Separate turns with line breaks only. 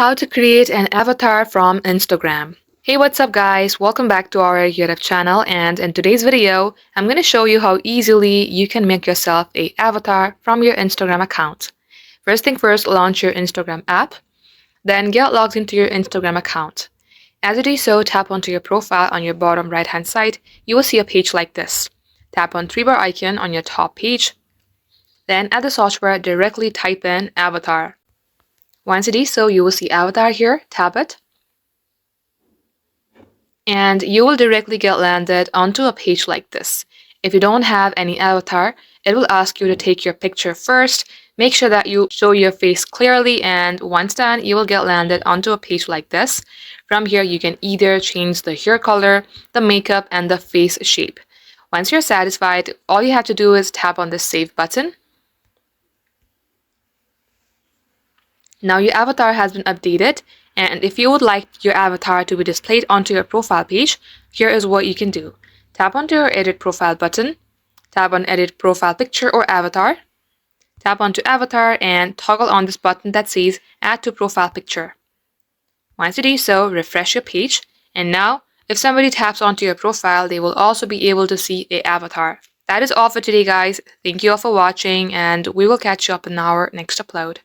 How to create an avatar from Instagram. Hey, what's up guys? Welcome back to our YouTube channel, and in today's video, I'm going to show you how easily you can make yourself an avatar from your Instagram account. First thing first, launch your Instagram app, then get logged into your Instagram account. As you do so, tap onto your profile on your bottom right hand side. You will see a page like this. Tap on 3-bar icon on your top page. Then at the search bar, directly type in avatar. Once you do so, you will see avatar here, tap it. And you will directly get landed onto a page like this. If you don't have any avatar, it will ask you to take your picture first. Make sure that you show your face clearly, and once done, you will get landed onto a page like this. From here, you can either change the hair color, the makeup, and the face shape. Once you're satisfied, all you have to do is tap on the save button. Now your avatar has been updated, and if you would like your avatar to be displayed onto your profile page, here is what you can do. Tap onto your edit profile button, tap on edit profile picture or avatar, tap onto avatar and toggle on this button that says add to profile picture. Once you do so, refresh your page, and now if somebody taps onto your profile, they will also be able to see a avatar. That is all for today guys. Thank you all for watching, and we will catch you up in our next upload.